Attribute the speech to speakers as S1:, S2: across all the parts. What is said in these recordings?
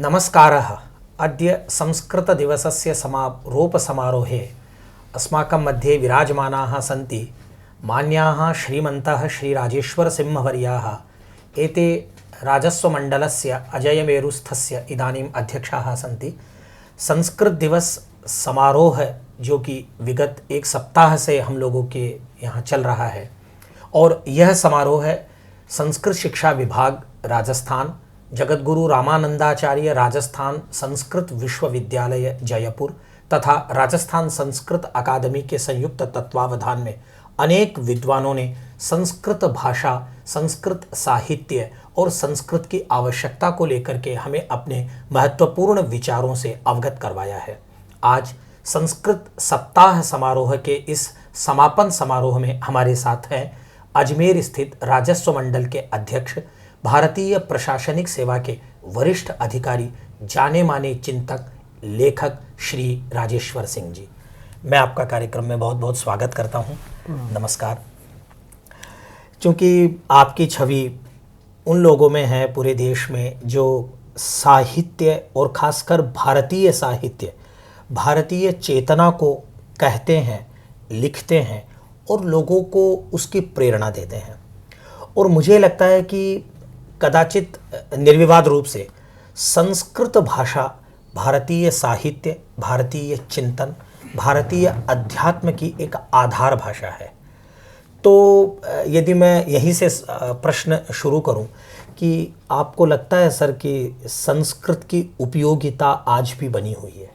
S1: नमस्कारः। अद्य संस्कृतदिवसस्य समारोपसमारोहे अस्माकं मध्ये विराजमानाः सन्ति मान्याः श्रीमन्तः श्रीराजेश्वरसिंहवर्याः। एते राजस्वमण्डलस्य अजयमेरुस्थस्य इदानीम् अध्यक्षाः सन्ति। संस्कृत दिवस समारोह जो कि विगत एक सप्ताह से हम लोगों के यहाँ चल रहा है और यह समारोह संस्कृत शिक्षा विभाग राजस्थान, जगतगुरु रामानंदाचार्य राजस्थान संस्कृत विश्वविद्यालय जयपुर तथा राजस्थान संस्कृत अकादमी के संयुक्त तत्वावधान में अनेक विद्वानों ने संस्कृत भाषा, संस्कृत साहित्य और संस्कृत की आवश्यकता को लेकर के हमें अपने महत्वपूर्ण विचारों से अवगत करवाया है। आज संस्कृत सप्ताह समारोह के इस समापन समारोह में हमारे साथ हैं अजमेर स्थित राजस्व मंडल के अध्यक्ष, भारतीय प्रशासनिक सेवा के वरिष्ठ अधिकारी, जाने माने चिंतक, लेखक श्री राजेश्वर सिंह जी। मैं आपका कार्यक्रम में बहुत बहुत स्वागत करता हूं। नमस्कार। क्योंकि आपकी छवि उन लोगों में है पूरे देश में जो साहित्य और खासकर भारतीय साहित्य, भारतीय चेतना को कहते हैं, लिखते हैं और लोगों को उसकी प्रेरणा देते हैं। और मुझे लगता है कि कदाचित निर्विवाद रूप से संस्कृत भाषा भारतीय साहित्य, भारतीय चिंतन, भारतीय अध्यात्म की एक आधार भाषा है। तो यदि मैं यहीं से प्रश्न शुरू करूं कि आपको लगता है सर कि संस्कृत की उपयोगिता आज भी बनी हुई है?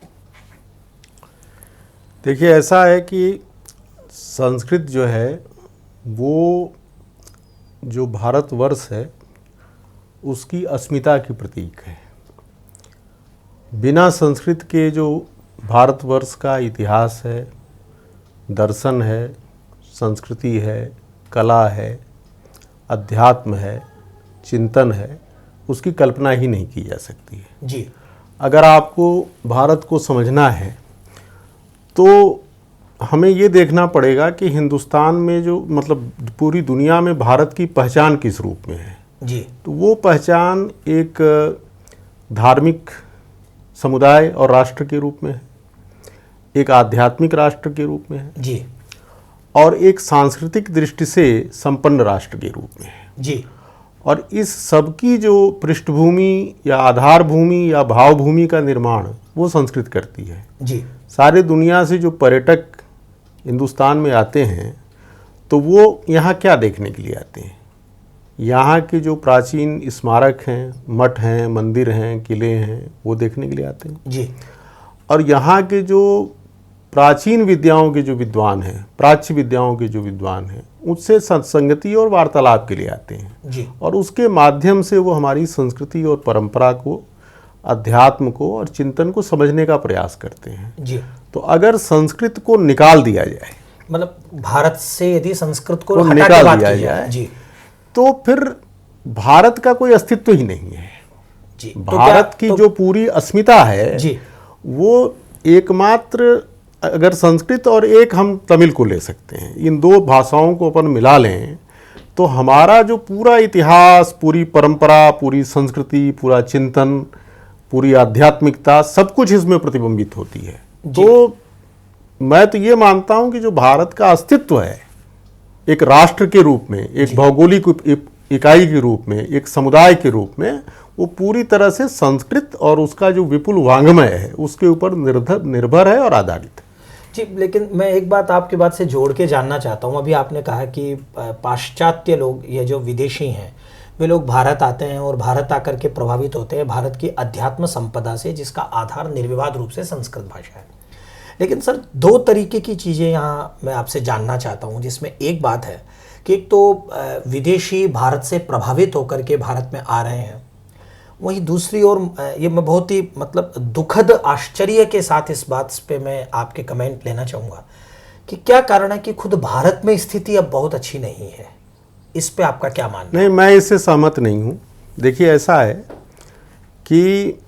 S2: देखिए, ऐसा है कि संस्कृत जो है वो जो भारतवर्ष है उसकी अस्मिता की प्रतीक है। बिना संस्कृत के जो भारतवर्ष का इतिहास है, दर्शन है, संस्कृति है, कला है, अध्यात्म है, चिंतन है, उसकी कल्पना ही नहीं की जा सकती है
S1: जी।
S2: अगर आपको भारत को समझना है तो हमें ये देखना पड़ेगा कि हिंदुस्तान में जो पूरी दुनिया में भारत की पहचान किस रूप में है
S1: जी।
S2: तो वो पहचान एक धार्मिक समुदाय और राष्ट्र के रूप में है, एक आध्यात्मिक राष्ट्र के रूप में है
S1: जी,
S2: और एक सांस्कृतिक दृष्टि से संपन्न राष्ट्र के रूप में है
S1: जी।
S2: और इस सब की जो पृष्ठभूमि या आधार भूमि या भाव भूमि का निर्माण वो संस्कृत करती है
S1: जी।
S2: सारे दुनिया से जो पर्यटक हिंदुस्तान में आते हैं तो वो यहाँ क्या देखने के लिए आते हैं? यहाँ के जो प्राचीन स्मारक हैं, मठ हैं, मंदिर हैं, किले हैं, वो देखने के लिए आते हैं
S1: जी।
S2: और यहाँ के जो प्राचीन विद्याओं के जो विद्वान हैं, प्राच्य विद्याओं के जो विद्वान हैं, उससे सत्संगति और वार्तालाप के लिए आते हैं
S1: जी।
S2: और उसके माध्यम से वो हमारी संस्कृति और परंपरा को, अध्यात्म को और चिंतन को समझने का प्रयास करते हैं
S1: जी।
S2: तो अगर संस्कृत को निकाल दिया जाए,
S1: भारत से यदि संस्कृत को हटा
S2: निकाल
S1: के बात
S2: दिया
S1: की
S2: जाए
S1: जी,
S2: तो फिर भारत का कोई अस्तित्व ही नहीं है
S1: जी।
S2: भारत की जो पूरी अस्मिता है
S1: जी,
S2: वो एकमात्र, अगर संस्कृत और एक हम तमिल को ले सकते हैं, इन दो भाषाओं को अपन मिला लें तो हमारा जो पूरा इतिहास, पूरी परंपरा, पूरी संस्कृति, पूरा चिंतन, पूरी आध्यात्मिकता, सब कुछ इसमें प्रतिबिंबित होती है। तो मैं तो ये मानता हूं कि जो भारत का अस्तित्व है एक राष्ट्र के रूप में, एक भौगोलिक इकाई के रूप में, एक समुदाय के रूप में, वो पूरी तरह से संस्कृत और उसका जो विपुल वांग्मय है उसके ऊपर निर्भर है और आधारित है
S1: जी। लेकिन मैं एक बात आपकी बात से जोड़ के जानना चाहता हूँ। अभी आपने कहा कि पाश्चात्य लोग, ये जो विदेशी हैं, वे लोग भारत आते हैं और भारत आकर के प्रभावित होते हैं भारत की अध्यात्म संपदा से, जिसका आधार निर्विवाद रूप से संस्कृत भाषा है। लेकिन सर, दो तरीके की चीज़ें यहाँ मैं आपसे जानना चाहता हूँ, जिसमें एक बात है कि एक तो विदेशी भारत से प्रभावित होकर के भारत में आ रहे हैं, वहीं दूसरी ओर ये मैं बहुत ही दुखद आश्चर्य के साथ इस बात पे मैं आपके कमेंट लेना चाहूँगा कि क्या कारण है कि खुद भारत में स्थिति अब बहुत अच्छी नहीं है। इस पे आपका क्या मानना है?
S2: नहीं, मैं इससे सहमत नहीं हूँ। देखिए, ऐसा है कि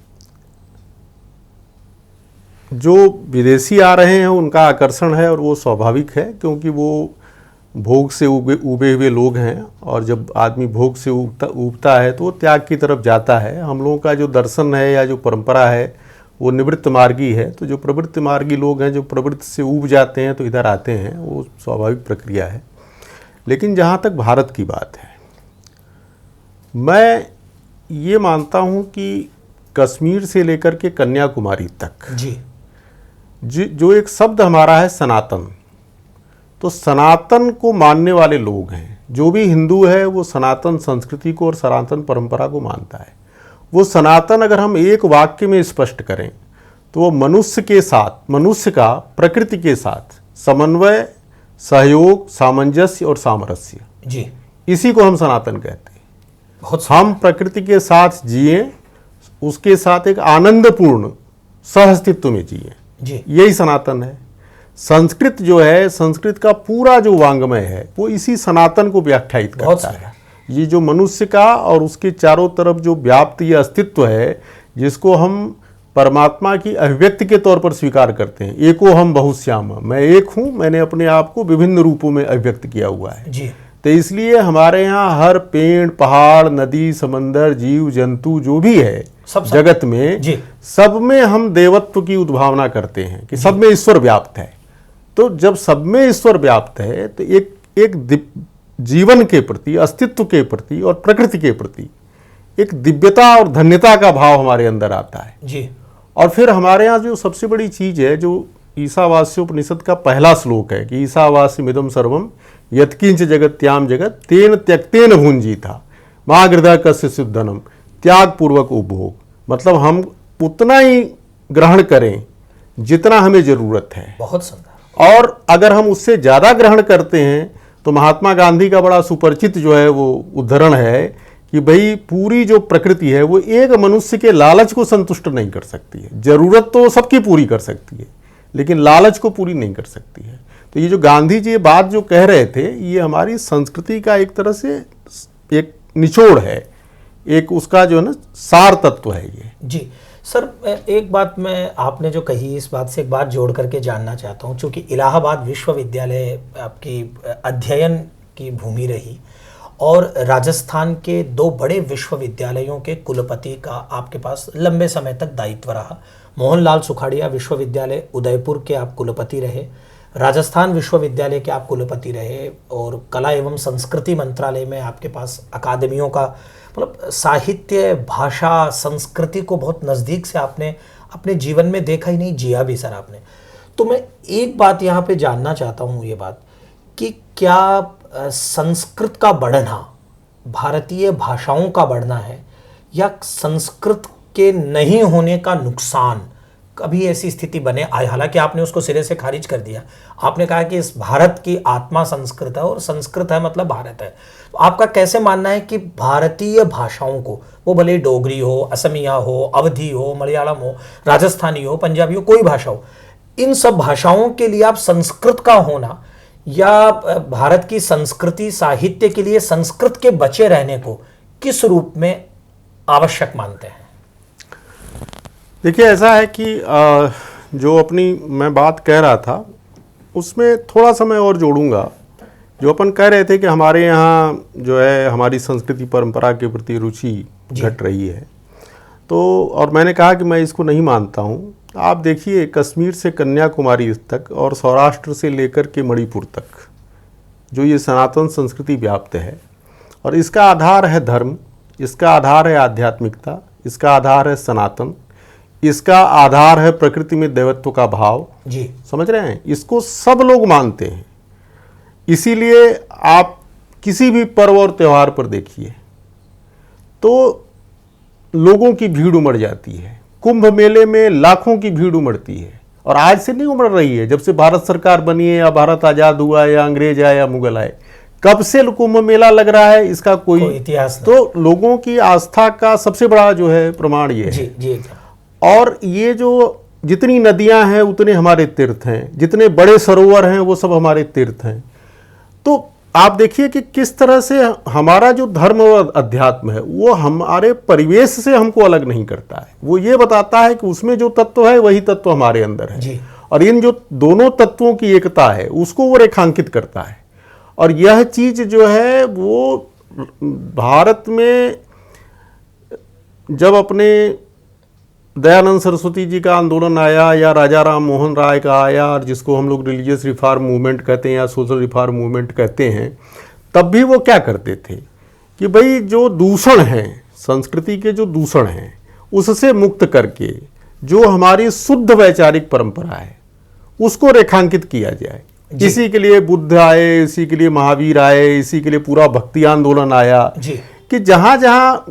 S2: जो विदेशी आ रहे हैं उनका आकर्षण है और वो स्वाभाविक है, क्योंकि वो भोग से उबे हुए लोग हैं, और जब आदमी भोग से उबता है तो वो त्याग की तरफ जाता है। हम लोगों का जो दर्शन है या जो परंपरा है वो निवृत्त मार्गी है। तो जो प्रवृत्त मार्गी लोग हैं, जो प्रवृत्ति से उब जाते हैं तो इधर आते हैं, वो स्वाभाविक प्रक्रिया है। लेकिन जहाँ तक भारत की बात है, मैं ये मानता हूँ कि कश्मीर से लेकर के कन्याकुमारी तक जो एक शब्द हमारा है सनातन, तो सनातन को मानने वाले लोग हैं। जो भी हिंदू है वो सनातन संस्कृति को और सनातन परंपरा को मानता है। वो सनातन अगर हम एक वाक्य में स्पष्ट करें तो वो मनुष्य के साथ, मनुष्य का प्रकृति के साथ समन्वय, सहयोग, सामंजस्य और सामरस्य, इसी को हम सनातन कहते हैं। हम प्रकृति के साथ जिए, उसके साथ एक आनंदपूर्ण सहअस्तित्व में जिए, यही सनातन है। संस्कृत जो है, संस्कृत का पूरा जो वांग्मय है वो इसी सनातन को व्याख्यायित करता है। ये जो मनुष्य का और उसके चारों तरफ जो व्याप्त ये अस्तित्व है, जिसको हम परमात्मा की अभिव्यक्ति के तौर पर स्वीकार करते हैं। एको हम बहुश्याम, मैं एक हूँ, मैंने अपने आप को विभिन्न रूपों में अभिव्यक्त किया हुआ है। तो इसलिए हमारे यहाँ हर पेड़, पहाड़, नदी, समंदर, जीव जंतु जो भी है जगत में, सब में हम देवत्व की उद्भावना करते हैं कि सब में ईश्वर व्याप्त है। तो जब सब में ईश्वर व्याप्त है तो एक जीवन के प्रति, अस्तित्व के प्रति और प्रकृति के प्रति एक दिव्यता और धन्यता का भाव हमारे अंदर आता है। और फिर हमारे यहाँ जो सबसे बड़ी चीज है, जो ईशावास्योपनिषद का पहला श्लोक है कि ईशावास्यमिदं सर्वम यत्किंच जगत्याम जगत तेन त्यक्तेन भुंजीता मां हृदय कस्य सिद्धनम, त्याग पूर्वक उपभोग। मतलब हम उतना ही ग्रहण करें जितना हमें जरूरत है।
S1: बहुत सुंदर।
S2: और अगर हम उससे ज्यादा ग्रहण करते हैं तो महात्मा गांधी का बड़ा सुपरिचित जो है वो उद्धरण है कि भाई पूरी जो प्रकृति है वो एक मनुष्य के लालच को संतुष्ट नहीं कर सकती है। जरूरत तो सबकी पूरी कर सकती है, लेकिन लालच को पूरी नहीं कर सकती है। तो ये जो गांधी जी ये बात जो कह रहे थे, ये हमारी संस्कृति का एक तरह से एक निचोड़ है, एक उसका जो है ना सार तत्व है ये।
S1: जी सर, एक बात मैं आपने जो कही, इस बात से एक बात जोड़ करके जानना चाहता हूँ। चूँकि इलाहाबाद विश्वविद्यालय आपकी अध्ययन की भूमि रही और राजस्थान के 2 बड़े विश्वविद्यालयों के कुलपति का आपके पास लंबे समय तक दायित्व रहा। मोहनलाल सुखाड़िया विश्वविद्यालय उदयपुर के आप कुलपति रहे, राजस्थान विश्वविद्यालय के आप कुलपति रहे, और कला एवं संस्कृति मंत्रालय में आपके पास अकादमियों का, मतलब साहित्य, भाषा, संस्कृति को बहुत नज़दीक से आपने अपने जीवन में देखा ही नहीं, जिया भी सर आपने। तो मैं एक बात यहाँ पे जानना चाहता हूँ, ये बात कि क्या संस्कृत का बढ़ना भारतीय भाषाओं का बढ़ना है या संस्कृत के नहीं होने का नुकसान? कभी ऐसी स्थिति बने आए, हालांकि आपने उसको सिरे से खारिज कर दिया। आपने कहा कि इस भारत की आत्मा संस्कृत है और संस्कृत है मतलब भारत है। तो आपका कैसे मानना है कि भारतीय भाषाओं को, वो भले डोगरी हो, असमिया हो, अवधी हो, मलयालम हो, राजस्थानी हो, पंजाबी हो, कोई भाषा हो, इन सब भाषाओं के लिए आप संस्कृत का होना या भारत की संस्कृति साहित्य के लिए संस्कृत के बचे रहने को किस रूप में आवश्यक मानते हैं?
S2: देखिए, ऐसा है कि जो अपनी मैं बात कह रहा था उसमें थोड़ा सा मैं और जोड़ूंगा। जो अपन कह रहे थे कि हमारे यहाँ जो है हमारी संस्कृति परंपरा के प्रति रुचि घट रही है, तो और मैंने कहा कि मैं इसको नहीं मानता हूँ। आप देखिए, कश्मीर से कन्याकुमारी तक और सौराष्ट्र से लेकर के मणिपुर तक जो ये सनातन संस्कृति व्याप्त है, और इसका आधार है धर्म, इसका आधार है आध्यात्मिकता, इसका आधार है सनातन, इसका आधार है प्रकृति में देवत्व का भाव।
S1: जी,
S2: समझ रहे हैं? इसको सब लोग मानते हैं। इसीलिए आप किसी भी पर्व और त्यौहार पर देखिए तो लोगों की भीड़ उमड़ जाती है। कुंभ मेले में लाखों की भीड़ उमड़ती है, और आज से नहीं उमड़ रही है, जब से भारत सरकार बनी है या भारत आज़ाद हुआ या अंग्रेज आए या मुगल आए, कब से कुंभ मेला लग रहा है इसका कोई
S1: इतिहास।
S2: तो लोगों की आस्था का सबसे बड़ा जो है प्रमाण ये है।
S1: जी।
S2: और ये जो जितनी नदियां हैं उतने हमारे तीर्थ हैं, जितने बड़े सरोवर हैं वो सब हमारे तीर्थ हैं। तो आप देखिए कि किस तरह से हमारा जो धर्म और अध्यात्म है वो हमारे परिवेश से हमको अलग नहीं करता है। वो ये बताता है कि उसमें जो तत्व है वही तत्व हमारे अंदर है, और इन जो दोनों तत्वों की एकता है उसको वो रेखांकित करता है। और यह चीज जो है वो भारत में जब अपने दयानंद सरस्वती जी का आंदोलन आया या राजा राम मोहन राय का आया, और जिसको हम लोग रिलीजियस रिफॉर्म मूवमेंट कहते हैं या सोशल रिफॉर्म मूवमेंट कहते हैं, तब भी वो क्या करते थे कि भाई जो दूषण है, संस्कृति के जो दूषण हैं, उससे मुक्त करके जो हमारी शुद्ध वैचारिक परंपरा है उसको रेखांकित किया जाए। इसी के लिए बुद्ध आए, इसी के लिए महावीर आए, इसी के लिए पूरा भक्ति आंदोलन आया
S1: जी।
S2: कि जहाँ जहाँ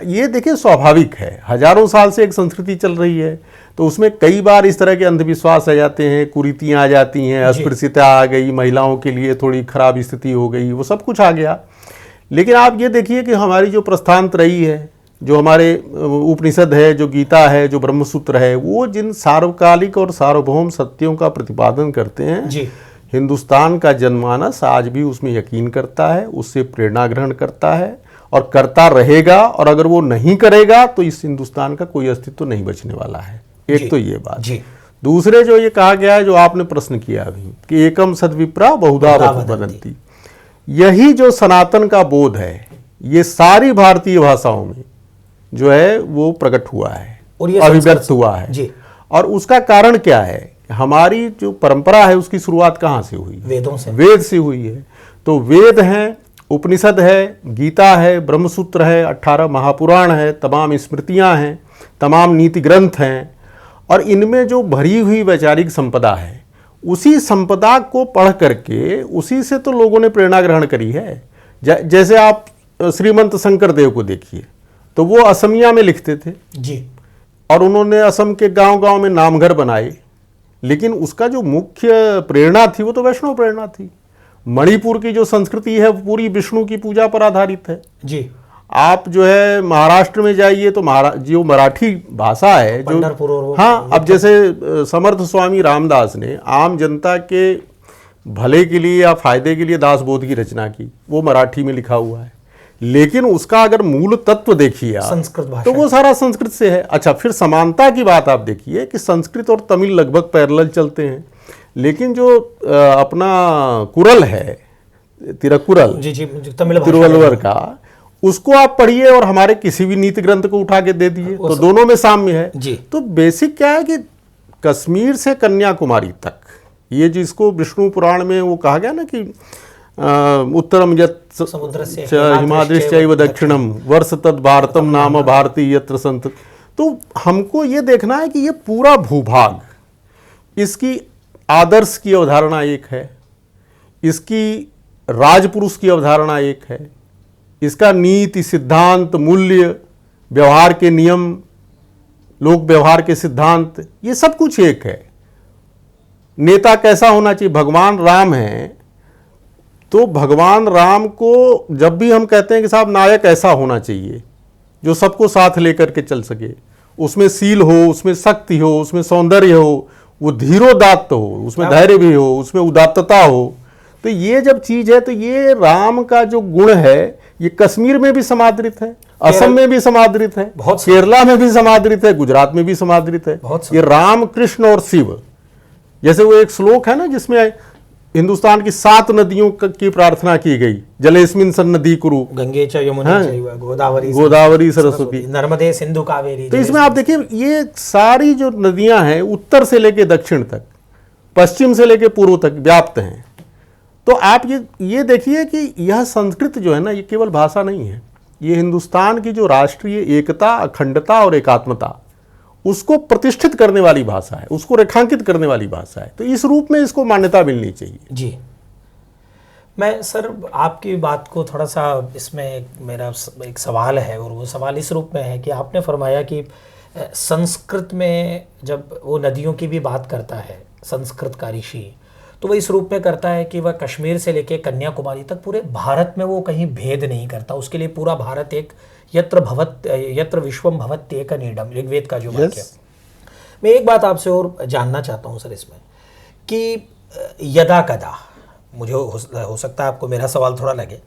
S2: ये देखिए स्वाभाविक है, हजारों साल से एक संस्कृति चल रही है, तो उसमें कई बार इस तरह के अंधविश्वास आ जाते हैं, कुरीतियाँ आ जाती हैं, अस्पृश्यता आ गई, महिलाओं के लिए थोड़ी खराब स्थिति हो गई, वो सब कुछ आ गया। लेकिन आप ये देखिए कि हमारी जो प्रस्थान त्रयी है, जो हमारे उपनिषद है, जो गीता है, जो ब्रह्मसूत्र है, वो जिन सार्वकालिक और सार्वभौम सत्यों का प्रतिपादन करते हैं
S1: जी।
S2: हिंदुस्तान का जनमानस आज भी उसमें यकीन करता है, उससे प्रेरणा ग्रहण करता है और करता रहेगा। और अगर वो नहीं करेगा तो इस हिंदुस्तान का कोई अस्तित्व नहीं बचने वाला है। एक तो ये बात। दूसरे जो ये कहा गया है, जो आपने प्रश्न किया अभी कि एकम सद्विप्रा बहुधा वदन्ति, यही जो सनातन का बोध है ये सारी भारतीय भाषाओं में जो है वो प्रकट हुआ है और अभिव्यक्त हुआ है जी। और उसका कारण क्या है? हमारी जो परंपरा है उसकी शुरुआत कहाँ से हुई?
S1: वेदों से।
S2: वेद से हुई है। तो वेद हैं, उपनिषद है, गीता है, ब्रह्मसूत्र है, 18 महापुराण है, तमाम स्मृतियां हैं, तमाम नीति ग्रंथ हैं, और इनमें जो भरी हुई वैचारिक संपदा है, उसी संपदा को पढ़ करके उसी से तो लोगों ने प्रेरणा ग्रहण करी है। जैसे आप श्रीमंत शंकरदेव को देखिए, तो वो असमिया में लिखते थे
S1: जी, और
S2: उन्होंने असम के गांव-गांव में नामघर बनाए, लेकिन उसका जो मुख्य प्रेरणा थी वो तो वैष्णव प्रेरणा थी। मणिपुर की जो संस्कृति है वो पूरी विष्णु की पूजा पर आधारित है जी। आप जो है महाराष्ट्र में जाइए तो जो मराठी भाषा है जो, हाँ, अब जैसे समर्थ स्वामी रामदास ने आम जनता के भले के लिए या फायदे के लिए दासबोध की रचना की, वो मराठी में लिखा हुआ है, लेकिन उसका अगर मूल तत्व देखिए
S1: संस्कृत भाषा,
S2: तो वो सारा संस्कृत से है। अच्छा, फिर समानता की बात आप देखिए कि संस्कृत और तमिल लगभग पैरेलल चलते हैं, लेकिन जो अपना कुरल है, तिरुकुरल
S1: जी जी, तमिल
S2: तिरुवल्लुवर का, उसको आप पढ़िए और हमारे किसी भी नीति ग्रंथ को उठा के दे दिए तो दोनों में साम्य है जी। तो बेसिक क्या है कि कश्मीर से कन्याकुमारी तक, ये जिसको विष्णु पुराण में वो कहा गया ना कि उत्तरम यत् हिमाद्रिश्चैव दक्षिणम वर्ष तद भारतम नाम भारती यत्र संत। तो हमको ये देखना है कि ये पूरा भूभाग, इसकी आदर्श की अवधारणा एक है, इसकी राजपुरुष की अवधारणा एक है, इसका नीति सिद्धांत मूल्य व्यवहार के नियम लोक व्यवहार के सिद्धांत, ये सब कुछ एक है। नेता कैसा होना चाहिए? भगवान राम है तो भगवान राम को जब भी हम कहते हैं कि साहब नायक ऐसा होना चाहिए जो सबको साथ लेकर के चल सके, उसमें सील हो, उसमें शक्ति हो, उसमें सौंदर्य हो, वो धीरोदात्त हो, उसमें धैर्य भी हो, उसमें उदात्तता हो। तो ये जब चीज है तो ये राम का जो गुण है ये कश्मीर में भी समादृत है, असम में भी समादृत है, केरला में भी समादृत है, गुजरात में भी समादृत है। ये राम कृष्ण और शिव, जैसे वो एक श्लोक है ना जिसमें हिंदुस्तान की 7 नदियों की प्रार्थना की गई, जलेस्मिन सन्नदी कुरु,
S1: गंगे च यमुना चैव
S2: गोदावरी सरस्वती
S1: नर्मदे सिंधु कावेरी।
S2: तो इसमें आप देखिए ये सारी जो नदियां हैं उत्तर से लेके दक्षिण तक, पश्चिम से लेके पूर्व तक व्याप्त हैं। तो आप ये देखिए कि यह संस्कृत जो है ना, ये केवल भाषा नहीं है, ये हिंदुस्तान की जो राष्ट्रीय एकता, अखंडता और एकात्मता, उसको प्रतिष्ठित करने वाली भाषा है, उसको रेखांकित करने वाली भाषा है। तो इस रूप में इसको मान्यता मिलनी चाहिए
S1: जी। मैं सर आपकी बात को थोड़ा सा, इसमें मेरा एक सवाल है, और वो सवाल इस रूप में है कि आपने फरमाया कि संस्कृत में जब वो नदियों की भी बात करता है संस्कृत का ऋषि, तो वह इस रूप में करता है कि वह कश्मीर से लेकर कन्याकुमारी तक पूरे भारत में वो कहीं भेद नहीं करता। उसके लिए पूरा भारत एक यत्र विश्वम भवत्येक नीडम, ऋग्वेद का जो वाक्य। मैं एक बात आपसे और जानना चाहता हूँ सर इसमें कि यदा कदा, मुझे हो सकता है आपको मेरा सवाल थोड़ा लगे,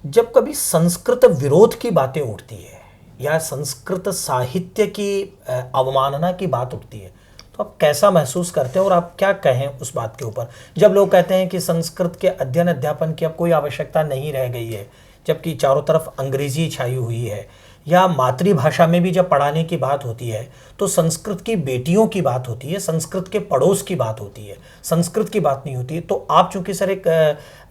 S1: जब कभी संस्कृत विरोध की बातें उठती है या संस्कृत साहित्य की अवमानना की बात उठती है, तो आप कैसा महसूस करते हैं और आप क्या कहें उस बात के ऊपर, जब लोग कहते हैं कि संस्कृत के अध्ययन अध्यापन की अब कोई आवश्यकता नहीं रह गई है, जबकि चारों तरफ अंग्रेजी छाई हुई है, या मातृभाषा में भी जब पढ़ाने की बात होती है तो संस्कृत की बेटियों की बात होती है, संस्कृत के पड़ोस की बात होती है, संस्कृत की बात नहीं होती। तो आप चूंकि सर एक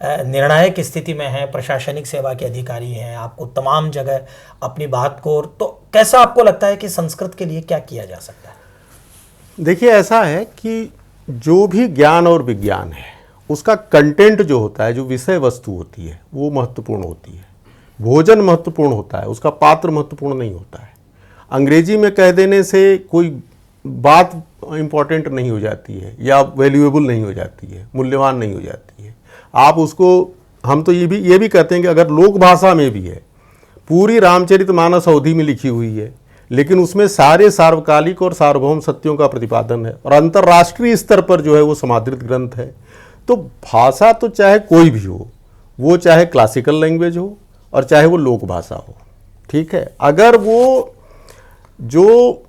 S1: निर्णायक स्थिति में हैं, प्रशासनिक सेवा के अधिकारी हैं, आपको तमाम जगह अपनी बात को, तो कैसा आपको लगता है कि संस्कृत के लिए क्या किया जा सकता है?
S2: देखिए, ऐसा है कि जो भी ज्ञान और विज्ञान है उसका कंटेंट जो होता है, जो विषय वस्तु होती है, वो महत्वपूर्ण होती है। भोजन महत्वपूर्ण होता है, उसका पात्र महत्वपूर्ण नहीं होता है। अंग्रेजी में कह देने से कोई बात इम्पॉर्टेंट नहीं हो जाती है या वैल्यूएबल नहीं हो जाती है, मूल्यवान नहीं हो जाती है। आप उसको, हम तो ये भी कहते हैं कि अगर लोक भाषा में भी है, पूरी रामचरितमानस अवधि में लिखी हुई है, लेकिन उसमें सारे सार्वकालिक और सार्वभौम सत्यों का प्रतिपादन है और अंतर्राष्ट्रीय स्तर पर जो है वो समादृत ग्रंथ है। तो भाषा तो चाहे कोई भी हो, वो चाहे क्लासिकल लैंग्वेज हो और चाहे वो लोक भाषा हो, ठीक है, अगर वो जो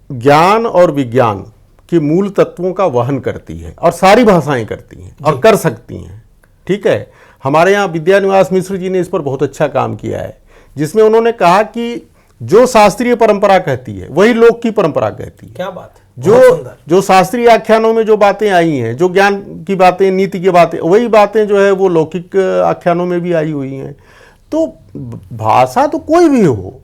S2: ज्ञान और विज्ञान के मूल तत्वों का वहन करती है, और सारी भाषाएं करती हैं और कर सकती हैं, ठीक है। हमारे यहाँ विद्यानिवास मिश्र जी ने इस पर बहुत अच्छा काम किया है, जिसमें उन्होंने कहा कि जो शास्त्रीय परंपरा कहती है वही लोक की परंपरा कहती है।
S1: क्या बात है,
S2: जो शास्त्रीय आख्यानों में जो बातें आई हैं, जो ज्ञान की बातें, नीति की बातें, वही बातें जो है वो लौकिक आख्यानों में भी आई हुई हैं। तो भाषा तो कोई भी हो,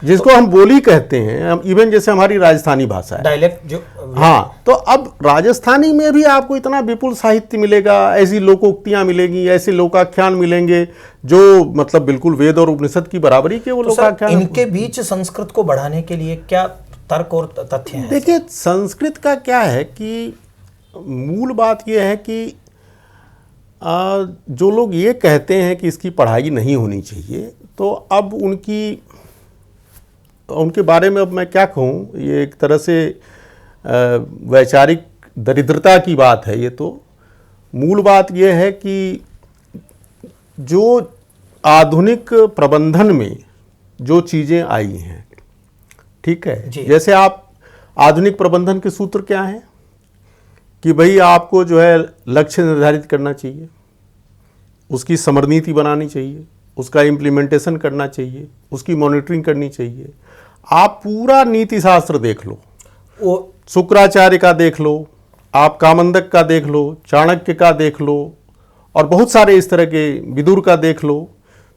S2: जिसको हम बोली कहते हैं, इवन जैसे हमारी राजस्थानी भाषा है,
S1: डायलेक्ट जो,
S2: हाँ, तो अब राजस्थानी में भी आपको इतना विपुल साहित्य मिलेगा, ऐसी लोकोक्तियां मिलेंगी, ऐसे लोकाख्यान मिलेंगे जो मतलब बिल्कुल वेद और उपनिषद की बराबरी के वो लोकाख्यान।
S1: इनके बीच संस्कृत को बढ़ाने के लिए क्या तर्क और तथ्य हैं?
S2: देखिए, संस्कृत का क्या है कि मूल बात यह है कि जो लोग ये कहते हैं कि इसकी पढ़ाई नहीं होनी चाहिए, तो अब उनके बारे में अब मैं क्या कहूँ, ये एक तरह से वैचारिक दरिद्रता की बात है। ये तो मूल बात ये है कि जो आधुनिक प्रबंधन में जो चीज़ें आई हैं, ठीक है, जैसे आप आधुनिक प्रबंधन के सूत्र क्या हैं कि भाई आपको जो है लक्ष्य निर्धारित करना चाहिए, उसकी समरनीति बनानी चाहिए, उसका इम्प्लीमेंटेशन करना चाहिए, उसकी मॉनिटरिंग करनी चाहिए। आप पूरा नीति शास्त्र देख लो, वो शुक्राचार्य का देख लो, आप कामंदक का देख लो, चाणक्य का देख लो, और बहुत सारे इस तरह के, विदुर का देख लो,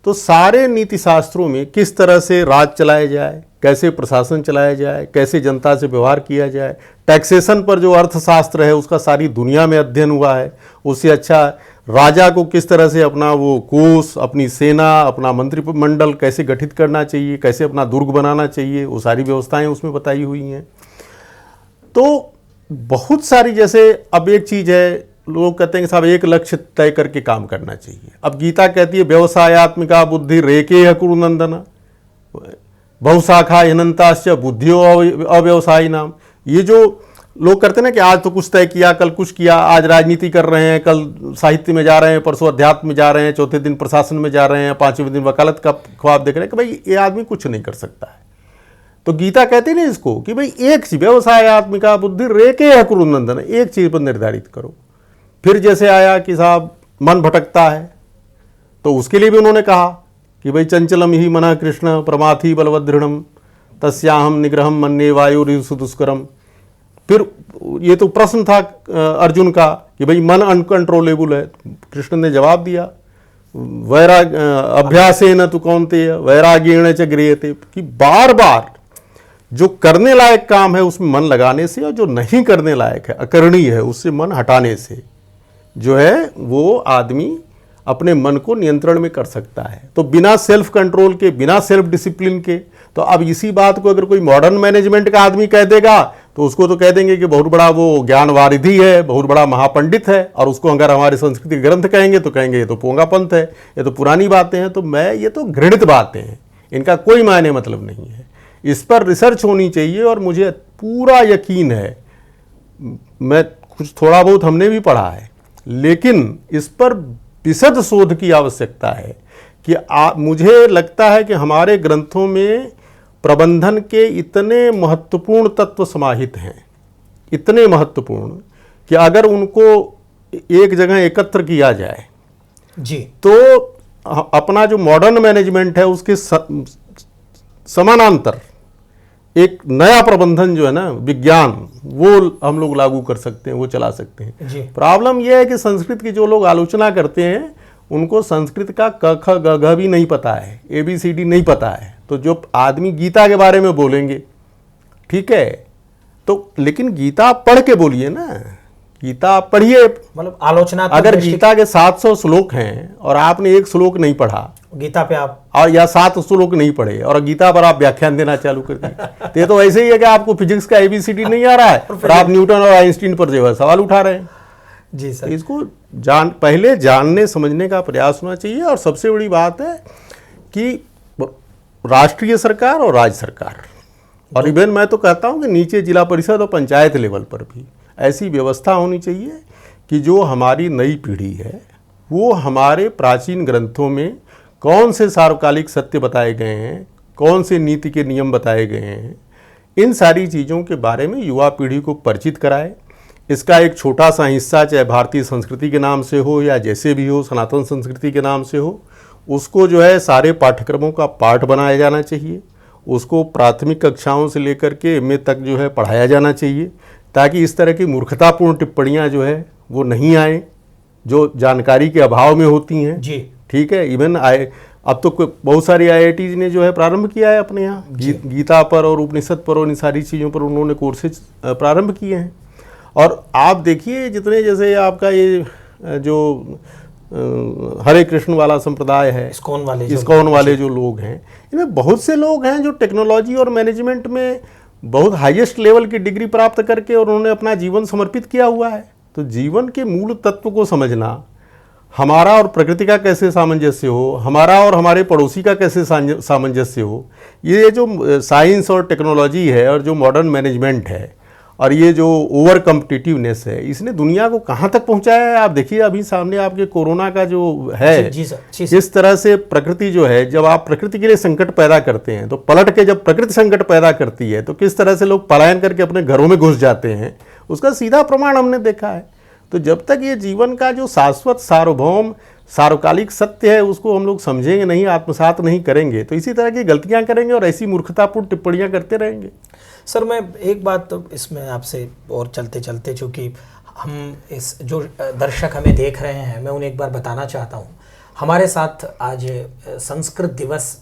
S2: तो सारे नीति शास्त्रों में किस तरह से राज चलाया जाए, कैसे प्रशासन चलाया जाए, कैसे जनता से व्यवहार किया जाए, टैक्सेशन पर जो अर्थशास्त्र है उसका सारी दुनिया में अध्ययन हुआ है। उससे अच्छा राजा को किस तरह से अपना वो कोष, अपनी सेना, अपना मंत्रिमंडल कैसे गठित करना चाहिए, कैसे अपना दुर्ग बनाना चाहिए, वो सारी व्यवस्थाएं उसमें बताई हुई हैं। तो बहुत सारी, जैसे अब एक चीज़ है, लोग कहते हैं कि साहब एक लक्ष्य तय करके काम करना चाहिए। अब गीता कहती है व्यवसायात्मिका बुद्धि रेके कुरु नंदन बहुशाखा अनंताश्च बुद्धियो अव्यवसायी नाम। ये जो लोग करते हैं ना कि आज तो कुछ तय किया, कल कुछ किया, आज राजनीति कर रहे हैं, कल साहित्य में जा रहे हैं, परसों अध्यात्म में जा रहे हैं, चौथे दिन प्रशासन में जा रहे हैं, पांचवें दिन वकालत का ख्वाब देख रहे हैं कि भाई ये आदमी कुछ नहीं कर सकता है। तो गीता कहती है ना इसको कि भाई एक चीज, व्यवसायात्मिका बुद्धि रेके कुरु नंदन, एक चीज पर निर्धारित करो। फिर जैसे आया कि साहब मन भटकता है, तो उसके लिए भी उन्होंने कहा कि भाई चंचलम ही मना कृष्ण प्रमाथि बलवदृढ़ तस्याहम निग्रहम मन्ये वायुरिव दुष्करम। फिर ये तो प्रश्न था अर्जुन का कि भाई मन अनकंट्रोलेबल है। कृष्ण ने जवाब दिया वैराग अभ्यासेन तु कौन्तेय वैराग्येण च गृह्यते, कि बार बार जो करने लायक काम है उसमें मन लगाने से, और जो नहीं करने लायक है, अकरणीय है, उससे मन हटाने से जो है वो आदमी अपने मन को नियंत्रण में कर सकता है। तो बिना सेल्फ कंट्रोल के, बिना सेल्फ डिसिप्लिन के, तो अब इसी बात को अगर कोई मॉडर्न मैनेजमेंट का आदमी कह देगा तो उसको तो कह देंगे कि बहुत बड़ा वो ज्ञानवारिधि है, बहुत बड़ा महापंडित है, और उसको अगर हमारे संस्कृति ग्रंथ कहेंगे तो कहेंगे ये तो पोंगा पंथ है, ये तो पुरानी बातें हैं। तो ये तो घृणित बातें हैं, इनका कोई मायने मतलब नहीं है। इस पर रिसर्च होनी चाहिए, और मुझे पूरा यकीन है, मैं कुछ थोड़ा बहुत हमने भी पढ़ा है, लेकिन इस पर विशद शोध की आवश्यकता है कि मुझे लगता है कि हमारे ग्रंथों में प्रबंधन के इतने महत्वपूर्ण तत्व समाहित हैं इतने महत्वपूर्ण कि अगर उनको एक जगह एकत्र किया जाए
S1: जी,
S2: तो अपना जो मॉडर्न मैनेजमेंट है उसके समानांतर एक नया प्रबंधन जो है ना, विज्ञान, वो हम लोग लागू कर सकते हैं, वो चला सकते हैं।
S1: जी।
S2: प्रॉब्लम यह है कि संस्कृत की जो लोग आलोचना करते हैं उनको संस्कृत का क ख ग घ भी नहीं पता है, ABCD नहीं पता है। तो जो आदमी गीता के बारे में बोलेंगे, ठीक है, तो लेकिन गीता पढ़ के बोलिए ना, गीता आप पढ़िए।
S1: मतलब आलोचना
S2: अगर गीता के 700 श्लोक हैं और आपने एक श्लोक नहीं पढ़ा,
S1: गीता पे आप
S2: और या 7 श्लोक नहीं पढ़े और गीता पर आप व्याख्यान देना चालू कर दिए, तो ये तो ऐसे ही है कि आपको फिजिक्स का ABCD नहीं आ रहा है और आप न्यूटन और आइंस्टीन पर जो है सवाल उठा रहे हैं।
S1: जी
S2: तो
S1: सर,
S2: इसको पहले जानने समझने का प्रयास होना चाहिए। और सबसे बड़ी बात है कि राष्ट्रीय सरकार और राज्य सरकार, और इवन मैं तो कहता हूं कि नीचे जिला परिषद और पंचायत लेवल पर भी ऐसी व्यवस्था होनी चाहिए कि जो हमारी नई पीढ़ी है वो हमारे प्राचीन ग्रंथों में कौन से सार्वकालिक सत्य बताए गए हैं, कौन से नीति के नियम बताए गए हैं, इन सारी चीज़ों के बारे में युवा पीढ़ी को परिचित कराए। इसका एक छोटा सा हिस्सा, चाहे भारतीय संस्कृति के नाम से हो या जैसे भी हो, सनातन संस्कृति के नाम से हो, उसको जो है सारे पाठ्यक्रमों का पाठ बनाया जाना चाहिए। उसको प्राथमिक कक्षाओं से लेकर के MA तक जो है पढ़ाया जाना चाहिए, ताकि इस तरह की मूर्खतापूर्ण टिप्पणियाँ जो है वो नहीं आए, जो जानकारी के अभाव में होती हैं।
S1: जी,
S2: ठीक है, इवन अब तो बहुत सारी IITs ने जो है प्रारंभ किया है अपने यहाँ गीता पर और उपनिषद पर और इन सारी चीज़ों पर उन्होंने कोर्सेज प्रारंभ किए हैं। और आप देखिए जितने, जैसे आपका ये जो हरे कृष्ण वाला संप्रदाय है, इस्कॉन वाले जो लोग हैं, इनमें बहुत से लोग हैं जो टेक्नोलॉजी और मैनेजमेंट में बहुत हाईएस्ट लेवल की डिग्री प्राप्त करके और उन्होंने अपना जीवन समर्पित किया हुआ है। तो जीवन के मूल तत्व को समझना, हमारा और प्रकृति का कैसे सामंजस्य हो, हमारा और हमारे पड़ोसी का कैसे सामंजस्य हो, ये जो साइंस और टेक्नोलॉजी है और जो मॉडर्न मैनेजमेंट है और ये जो ओवर कॉम्पिटिटिवनेस है, इसने दुनिया को कहाँ तक पहुँचाया है। आप देखिए अभी सामने आपके कोरोना का जो है,
S1: जी सर,
S2: जिस तरह से प्रकृति जो है, जब आप प्रकृति के लिए संकट पैदा करते हैं तो पलट के जब प्रकृति संकट पैदा करती है तो किस तरह से लोग पलायन करके अपने घरों में घुस जाते हैं, उसका सीधा प्रमाण हमने देखा है। तो जब तक ये जीवन का जो शाश्वत सार्वभौम सार्वकालिक सत्य है उसको हम लोग समझेंगे नहीं, आत्मसात नहीं करेंगे, तो इसी तरह की गलतियां करेंगे और ऐसी मूर्खतापूर्ण टिप्पणियां करते रहेंगे।
S1: सर मैं एक बात तो इसमें आपसे और चलते चलते, चूँकि हम इस जो दर्शक हमें देख रहे हैं, मैं उन्हें एक बार बताना चाहता हूँ, हमारे साथ आज संस्कृत दिवस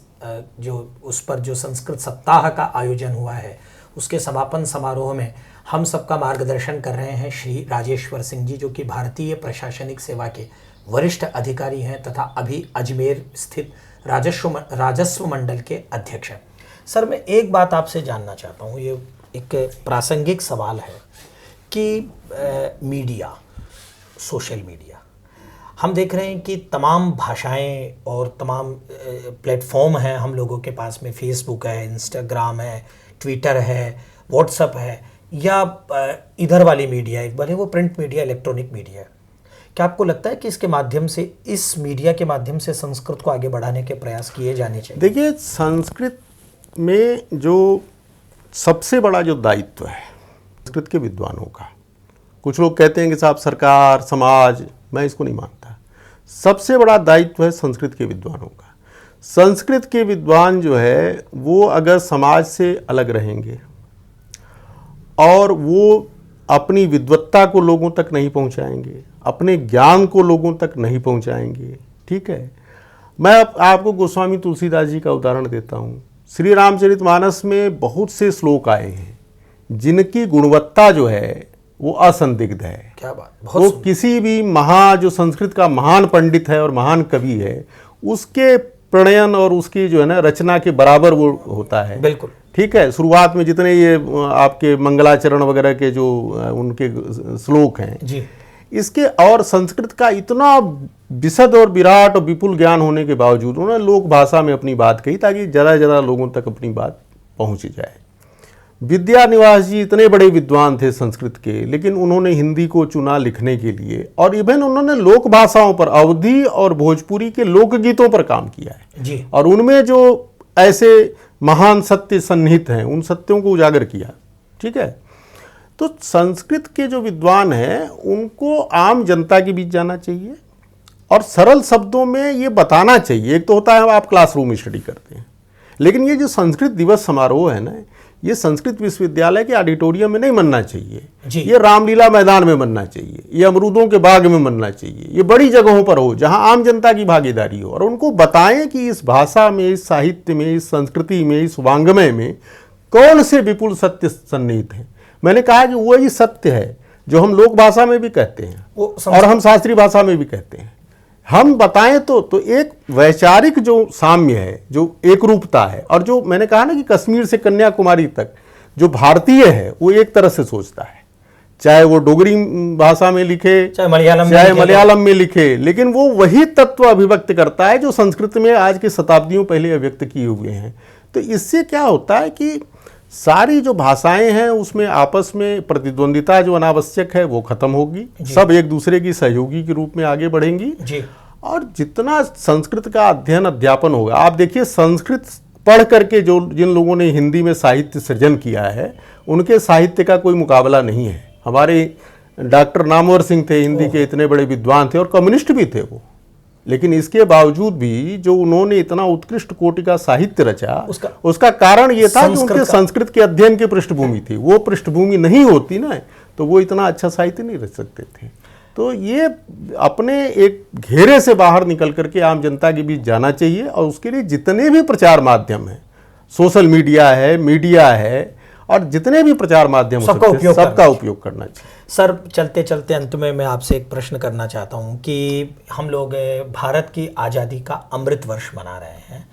S1: जो उस पर जो संस्कृत सप्ताह का आयोजन हुआ है उसके समापन समारोह में हम सबका मार्गदर्शन कर रहे हैं श्री राजेश्वर सिंह जी, जो कि भारतीय प्रशासनिक सेवा के वरिष्ठ अधिकारी हैं तथा अभी अजमेर स्थित राजस्व मंडल के अध्यक्ष हैं। सर मैं एक बात आपसे जानना चाहता हूँ, ये एक प्रासंगिक सवाल है कि मीडिया, सोशल मीडिया, हम देख रहे हैं कि तमाम भाषाएं और तमाम प्लेटफॉर्म हैं हम लोगों के पास में, फेसबुक है, इंस्टाग्राम है, ट्विटर है, व्हाट्सएप है, या इधर वाली मीडिया है, भले वो प्रिंट मीडिया, इलेक्ट्रॉनिक मीडिया है। क्या आपको लगता है कि इसके माध्यम से, इस मीडिया के माध्यम से संस्कृत को आगे बढ़ाने के प्रयास किए जाने चाहिए?
S2: देखिए, संस्कृत में जो सबसे बड़ा जो दायित्व है संस्कृत के विद्वानों का, कुछ लोग कहते हैं कि साहब सरकार, समाज, मैं इसको नहीं मानता। सबसे बड़ा दायित्व है संस्कृत के विद्वानों का। संस्कृत के विद्वान जो है वो अगर समाज से अलग रहेंगे और वो अपनी विद्वत्ता को लोगों तक नहीं पहुंचाएंगे, अपने ज्ञान को लोगों तक नहीं पहुंचाएंगे, ठीक है। मैं आपको गोस्वामी तुलसीदास जी का उदाहरण देता हूँ। श्री रामचरितमानस में बहुत से श्लोक आए हैं जिनकी गुणवत्ता जो है वो असंदिग्ध है।
S1: क्या बात,
S2: वो किसी भी जो संस्कृत का महान पंडित है और महान कवि है, उसके प्रणयन और उसकी जो है ना रचना के बराबर वो होता है।
S1: बिल्कुल
S2: ठीक है। शुरुआत में जितने ये आपके मंगलाचरण वगैरह के जो उनके श्लोक हैं
S1: जी,
S2: इसके, और संस्कृत का इतना विशद और विराट और विपुल ज्ञान होने के बावजूद उन्होंने लोक भाषा में अपनी बात कही ताकि ज़रा ज़रा लोगों तक अपनी बात पहुंच जाए। विद्यानिवास जी इतने बड़े विद्वान थे संस्कृत के, लेकिन उन्होंने हिंदी को चुना लिखने के लिए, और इवन उन्होंने लोक भाषाओं पर, अवधी और भोजपुरी के लोकगीतों पर काम किया है
S1: जी,
S2: और उनमें जो ऐसे महान सत्य सन्निहित हैं उन सत्यों को उजागर किया। ठीक है। तो संस्कृत के जो विद्वान हैं उनको आम जनता के बीच जाना चाहिए और सरल शब्दों में ये बताना चाहिए। एक तो होता है आप क्लासरूम में स्टडी करते हैं, लेकिन ये जो संस्कृत दिवस समारोह है ना, ये संस्कृत विश्वविद्यालय के ऑडिटोरियम में नहीं मनना चाहिए, ये रामलीला मैदान में मनना चाहिए, ये अमरूदों के बाग में मनना चाहिए, ये बड़ी जगहों पर हो जहां आम जनता की भागीदारी हो और उनको बताएं कि इस भाषा में, इस साहित्य में, इस संस्कृति में, इस वांग्मय में कौन से विपुल सत्य सन्निहित हैं। मैंने कहा कि वही सत्य है जो हम लोक भाषा में भी कहते हैं और हम शास्त्रीय भाषा में भी कहते हैं। हम बताएं तो एक वैचारिक जो साम्य है, जो एक रूपता है, और जो मैंने कहा ना कि कश्मीर से कन्याकुमारी तक जो भारतीय है वो एक तरह से सोचता है, चाहे वो डोगरी भाषा में लिखे, चाहे मलयालम में लिखे, लेकिन वो वही तत्व अभिव्यक्त करता है जो संस्कृत में आज के शताब्दियों पहले अभिव्यक्त किए हुए हैं। तो इससे क्या होता है कि सारी जो भाषाएं हैं उसमें आपस में प्रतिद्वंदिता जो अनावश्यक है वो खत्म होगी, सब एक दूसरे की सहयोगी के रूप में आगे बढ़ेंगी जी। और जितना संस्कृत का अध्ययन अध्यापन होगा, आप देखिए संस्कृत पढ़ करके जो जिन लोगों ने हिंदी में साहित्य सृजन किया है उनके साहित्य का कोई मुकाबला नहीं है। हमारे डॉक्टर नामवर सिंह थे, हिंदी के इतने बड़े विद्वान थे और कम्युनिस्ट भी थे वो, लेकिन इसके बावजूद भी जो उन्होंने इतना उत्कृष्ट कोटि का साहित्य रचा उसका कारण ये था कि उनके संस्कृत के अध्ययन की पृष्ठभूमि थी। वो पृष्ठभूमि नहीं होती ना तो वो इतना अच्छा साहित्य नहीं रच सकते थे। तो ये अपने एक घेरे से बाहर निकल करके आम जनता के बीच जाना चाहिए और उसके लिए जितने भी प्रचार माध्यम हैं, सोशल मीडिया है और जितने भी प्रचार माध्यम सबका उपयोग करना चाहिए।
S1: सर, चलते चलते अंत में मैं आपसे एक प्रश्न करना चाहता हूं कि हम लोग भारत की आज़ादी का अमृत वर्ष मना रहे हैं।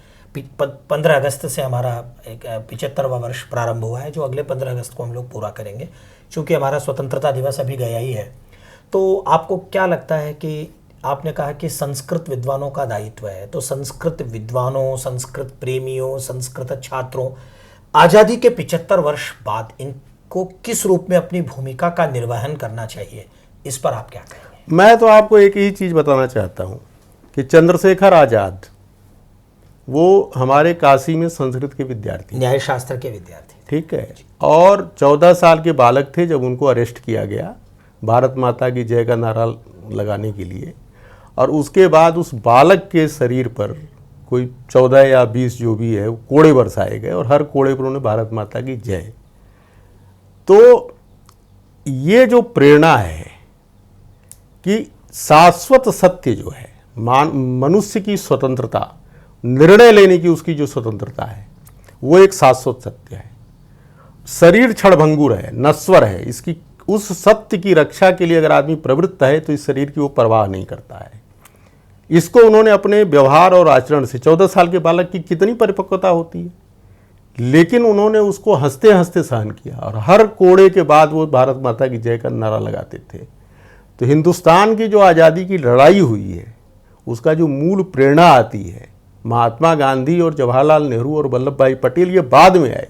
S1: 15 अगस्त से हमारा एक 75वां वर्ष प्रारंभ हुआ है, जो अगले 15 अगस्त को हम लोग पूरा करेंगे। चूँकि हमारा स्वतंत्रता दिवस अभी गया ही है, तो आपको क्या लगता है कि आपने कहा कि संस्कृत विद्वानों का दायित्व है, तो संस्कृत विद्वानों, संस्कृत प्रेमियों, संस्कृत छात्रों आज़ादी के 75 वर्ष बाद इनको किस रूप में अपनी भूमिका का निर्वहन करना चाहिए, इस पर आप क्या कहेंगे?
S2: मैं तो आपको एक ही चीज़ बताना चाहता हूँ कि चंद्रशेखर आज़ाद वो हमारे काशी में संस्कृत के विद्यार्थी,
S1: न्याय शास्त्र के विद्यार्थी,
S2: ठीक है, और 14 साल के बालक थे जब उनको अरेस्ट किया गया भारत माता की जय का नारा लगाने के लिए। और उसके बाद उस बालक के शरीर पर कोई 14 या 20 जो भी है कोड़े बरसाए गए और हर कोड़े पर उन्होंने भारत माता की जय। तो ये जो प्रेरणा है कि शाश्वत सत्य जो है, मनुष्य की स्वतंत्रता, निर्णय लेने की उसकी जो स्वतंत्रता है वो एक शाश्वत सत्य है। शरीर क्षणभंगुर है, नश्वर है, इसकी उस सत्य की रक्षा के लिए अगर आदमी प्रवृत्त है तो इस शरीर की वो परवाह नहीं करता है। इसको उन्होंने अपने व्यवहार और आचरण से, 14 साल के बालक की कितनी परिपक्वता होती है, लेकिन उन्होंने उसको हंसते हंसते सहन किया और हर कोड़े के बाद वो भारत माता की जय का नारा लगाते थे। तो हिंदुस्तान की जो आज़ादी की लड़ाई हुई है उसका जो मूल प्रेरणा आती है महात्मा गांधी और जवाहरलाल नेहरू और वल्लभ भाई पटेल, ये बाद में आए,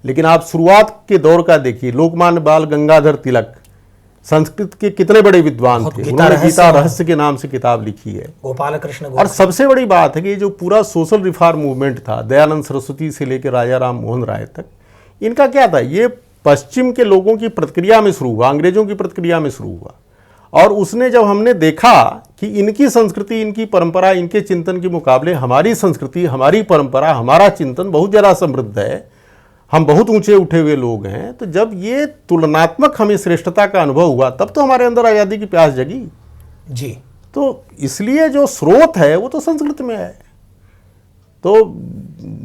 S2: लेकिन आप शुरुआत के दौर का देखिए, लोकमान्य बाल गंगाधर तिलक संस्कृत के कितने बड़े विद्वान थे, उन्होंने गीता रहस्य के नाम से किताब लिखी है,
S1: गोपाल कृष्ण।
S2: और सबसे बड़ी बात है कि जो पूरा सोशल रिफॉर्म मूवमेंट था, दयानंद सरस्वती से लेकर राजा राम मोहन राय तक, इनका क्या था, ये पश्चिम के लोगों की प्रतिक्रिया में शुरू हुआ, अंग्रेजों की प्रतिक्रिया में शुरू हुआ। और उसने जब हमने देखा कि इनकी संस्कृति, इनकी परंपरा, इनके चिंतन के मुकाबले हमारी संस्कृति, हमारी परंपरा, हमारा चिंतन बहुत ज़्यादा समृद्ध है, हम बहुत ऊंचे उठे हुए लोग हैं, तो जब ये तुलनात्मक हमें श्रेष्ठता का अनुभव हुआ तब तो हमारे अंदर आज़ादी की प्यास जगी
S1: जी।
S2: तो इसलिए जो स्रोत है वो तो संस्कृत में है। तो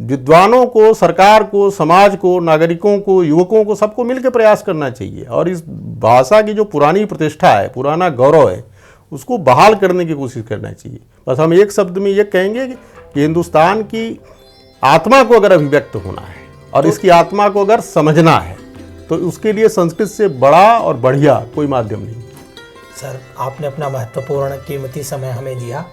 S2: विद्वानों को, सरकार को, समाज को, नागरिकों को, युवकों को, सबको मिलकर प्रयास करना चाहिए और इस भाषा की जो पुरानी प्रतिष्ठा है, पुराना गौरव है, उसको बहाल करने की कोशिश करना चाहिए। बस हम एक शब्द में ये कहेंगे कि हिंदुस्तान की आत्मा को अगर अभिव्यक्त होना है और इसकी आत्मा को अगर समझना है तो उसके लिए संस्कृत से बड़ा और बढ़िया कोई माध्यम नहीं।
S1: सर, आपने अपना महत्वपूर्ण कीमती समय हमें दिया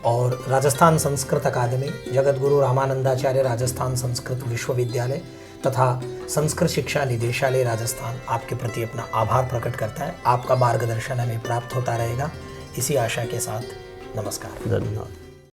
S1: और राजस्थान संस्कृत अकादमी, जगत गुरु रामानंदाचार्य राजस्थान संस्कृत विश्वविद्यालय तथा संस्कृत शिक्षा निदेशालय राजस्थान आपके प्रति अपना आभार प्रकट करता है। आपका मार्गदर्शन हमें प्राप्त होता रहेगा, इसी आशा के साथ नमस्कार।
S2: धन्यवाद।